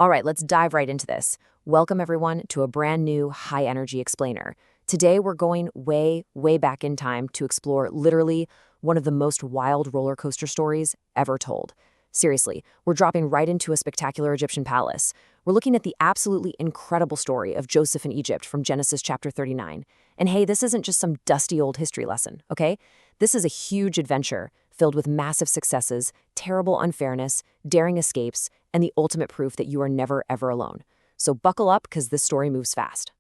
All right, let's dive right into this. Welcome, everyone, to a brand new high energy explainer. Today, we're going way, way back in time to explore literally one of the most wild roller coaster stories ever told. Seriously, we're dropping right into a spectacular Egyptian palace. We're looking at the absolutely incredible story of Joseph in Egypt from Genesis chapter 39. And hey, this isn't just some dusty old history lesson, okay? This is a huge adventure filled with massive successes, terrible unfairness, daring escapes, and the ultimate proof that you are never, ever alone. So buckle up because this story moves fast.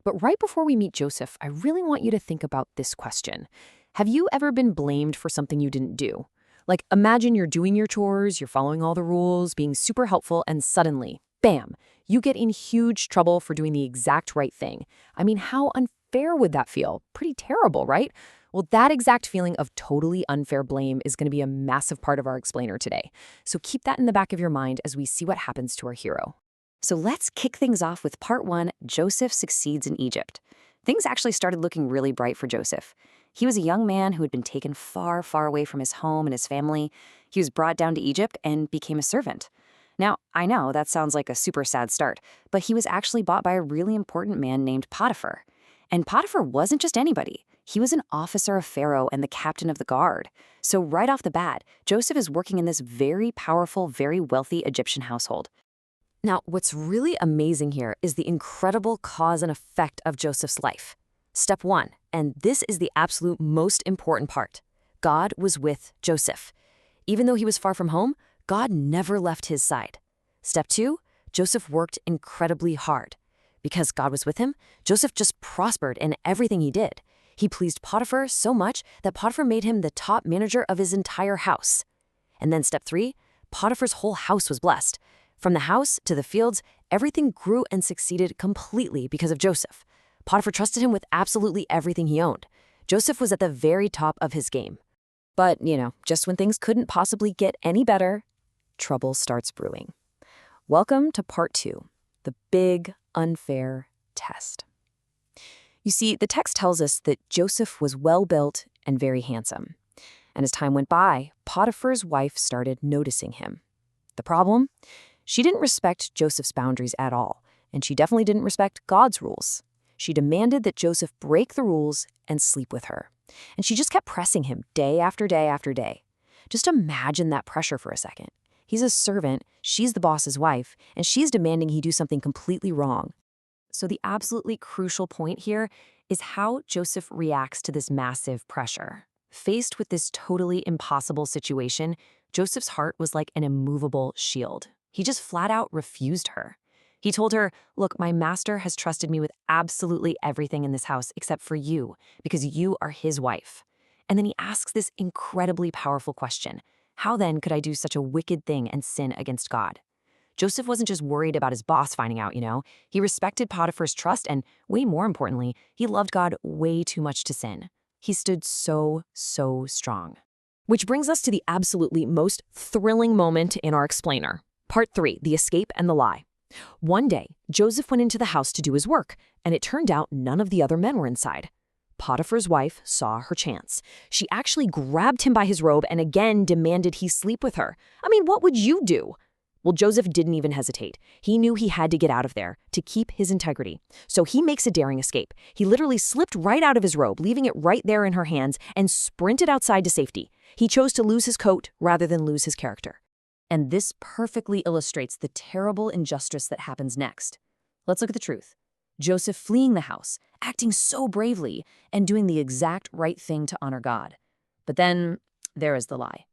But right before we meet Joseph, I really want you to think about this question. Have you ever been blamed for something you didn't do? Like, imagine you're doing your chores, you're following all the rules, being super helpful, and suddenly, bam, you get in huge trouble for doing the exact right thing. I mean, how unfair would that feel? Pretty terrible, right? Well, that exact feeling of totally unfair blame is going to be a massive part of our explainer today. So keep that in the back of your mind as we see what happens to our hero. So let's kick things off with part 1, Joseph succeeds in Egypt. Things actually started looking really bright for Joseph. He was a young man who had been taken far, far away from his home and his family. He was brought down to Egypt and became a servant. Now, I know that sounds like a super sad start, but he was actually bought by a really important man named Potiphar. And Potiphar wasn't just anybody. He was an officer of Pharaoh and the captain of the guard. So right off the bat, Joseph is working in this very powerful, very wealthy Egyptian household. Now, what's really amazing here is the incredible cause and effect of Joseph's life. Step 1, and this is the absolute most important part. God was with Joseph. Even though he was far from home, God never left his side. Step 2, Joseph worked incredibly hard. Because God was with him, Joseph just prospered in everything he did. He pleased Potiphar so much that Potiphar made him the top manager of his entire house. And then step 3, Potiphar's whole house was blessed. From the house to the fields, everything grew and succeeded completely because of Joseph. Potiphar trusted him with absolutely everything he owned. Joseph was at the very top of his game. But, just when things couldn't possibly get any better, trouble starts brewing. Welcome to part 2, the big, unfair test. You see, the text tells us that Joseph was well-built and very handsome. And as time went by, Potiphar's wife started noticing him. The problem? She didn't respect Joseph's boundaries at all, and she definitely didn't respect God's rules. She demanded that Joseph break the rules and sleep with her. And she just kept pressing him day after day after day. Just imagine that pressure for a second. He's a servant, she's the boss's wife, and she's demanding he do something completely wrong. So the absolutely crucial point here is how Joseph reacts to this massive pressure. Faced with this totally impossible situation, Joseph's heart was like an immovable shield. He just flat out refused her. He told her, "Look, my master has trusted me with absolutely everything in this house except for you, because you are his wife." And then he asks this incredibly powerful question. How then could I do such a wicked thing and sin against God? Joseph wasn't just worried about his boss finding out, He respected Potiphar's trust and, way more importantly, he loved God way too much to sin. He stood so, so strong. Which brings us to the absolutely most thrilling moment in our explainer. Part 3, the escape and the lie. One day, Joseph went into the house to do his work, and it turned out none of the other men were inside. Potiphar's wife saw her chance. She actually grabbed him by his robe and again demanded he sleep with her. I mean, what would you do? Well, Joseph didn't even hesitate. He knew he had to get out of there to keep his integrity. So he makes a daring escape. He literally slipped right out of his robe, leaving it right there in her hands, and sprinted outside to safety. He chose to lose his coat rather than lose his character. And this perfectly illustrates the terrible injustice that happens next. Let's look at the truth. Joseph fleeing the house, acting so bravely, and doing the exact right thing to honor God. But then, there is the lie.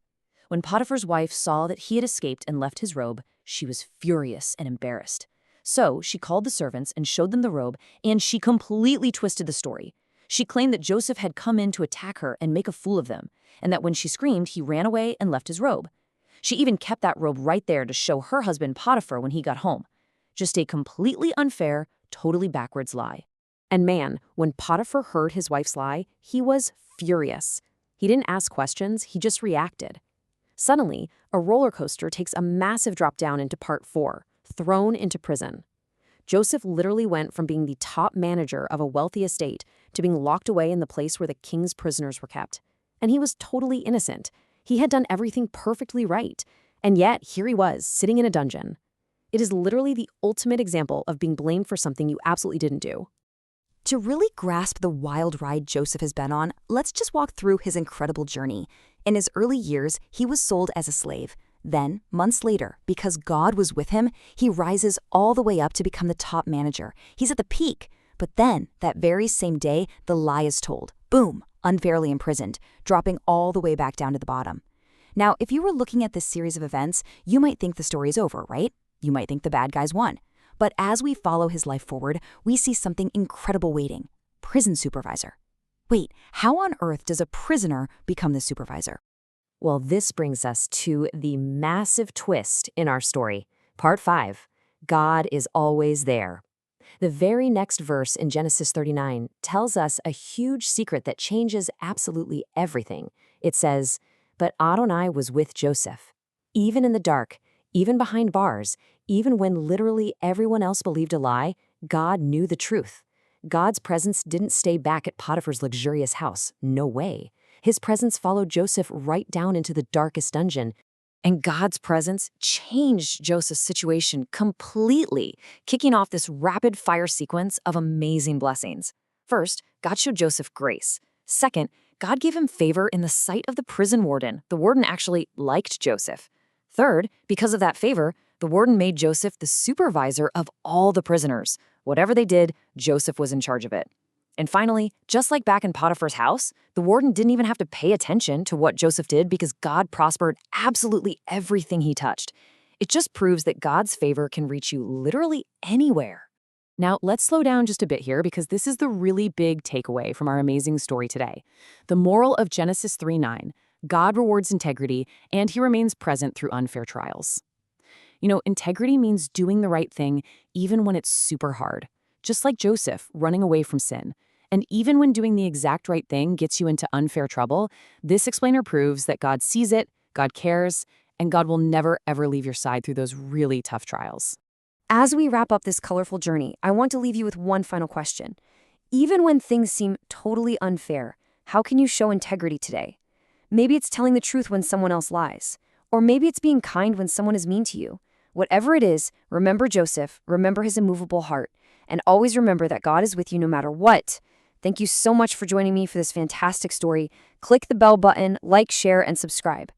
When Potiphar's wife saw that he had escaped and left his robe, she was furious and embarrassed. So she called the servants and showed them the robe, and she completely twisted the story. She claimed that Joseph had come in to attack her and make a fool of them, and that when she screamed, he ran away and left his robe. She even kept that robe right there to show her husband Potiphar when he got home. Just a completely unfair, totally backwards lie. And man, when Potiphar heard his wife's lie, he was furious. He didn't ask questions, he just reacted. Suddenly, a roller coaster takes a massive drop down into part 4, thrown into prison. Joseph literally went from being the top manager of a wealthy estate to being locked away in the place where the king's prisoners were kept. And he was totally innocent. He had done everything perfectly right. And yet, here he was, sitting in a dungeon. It is literally the ultimate example of being blamed for something you absolutely didn't do. To really grasp the wild ride Joseph has been on, let's just walk through his incredible journey. In his early years, he was sold as a slave. Then, months later, because God was with him, he rises all the way up to become the top manager. He's at the peak. But then, that very same day, the lie is told. Boom, unfairly imprisoned, dropping all the way back down to the bottom. Now, if you were looking at this series of events, you might think the story is over, right? You might think the bad guys won. But as we follow his life forward, we see something incredible waiting. Prison supervisor. Wait, how on earth does a prisoner become the supervisor? Well, this brings us to the massive twist in our story. Part 5. God is always there. The very next verse in Genesis 39 tells us a huge secret that changes absolutely everything. It says, "But Adonai was with Joseph. Even in the dark, even behind bars, even when literally everyone else believed a lie, God knew the truth." God's presence didn't stay back at Potiphar's luxurious house. No way. His presence followed Joseph right down into the darkest dungeon. And God's presence changed Joseph's situation completely, kicking off this rapid-fire sequence of amazing blessings. First, God showed Joseph grace. Second, God gave him favor in the sight of the prison warden. The warden actually liked Joseph. Third, because of that favor, the warden made Joseph the supervisor of all the prisoners. Whatever they did, Joseph was in charge of it. And finally, just like back in Potiphar's house, the warden didn't even have to pay attention to what Joseph did because God prospered absolutely everything he touched. It just proves that God's favor can reach you literally anywhere. Now, let's slow down just a bit here because this is the really big takeaway from our amazing story today. The moral of Genesis 3:9, God rewards integrity and he remains present through unfair trials. Integrity means doing the right thing even when it's super hard. Just like Joseph, running away from sin. And even when doing the exact right thing gets you into unfair trouble, this explainer proves that God sees it, God cares, and God will never ever leave your side through those really tough trials. As we wrap up this colorful journey, I want to leave you with one final question. Even when things seem totally unfair, how can you show integrity today? Maybe it's telling the truth when someone else lies. Or maybe it's being kind when someone is mean to you. Whatever it is, remember Joseph, remember his immovable heart, and always remember that God is with you no matter what. Thank you so much for joining me for this fantastic story. Click the bell button, like, share, and subscribe.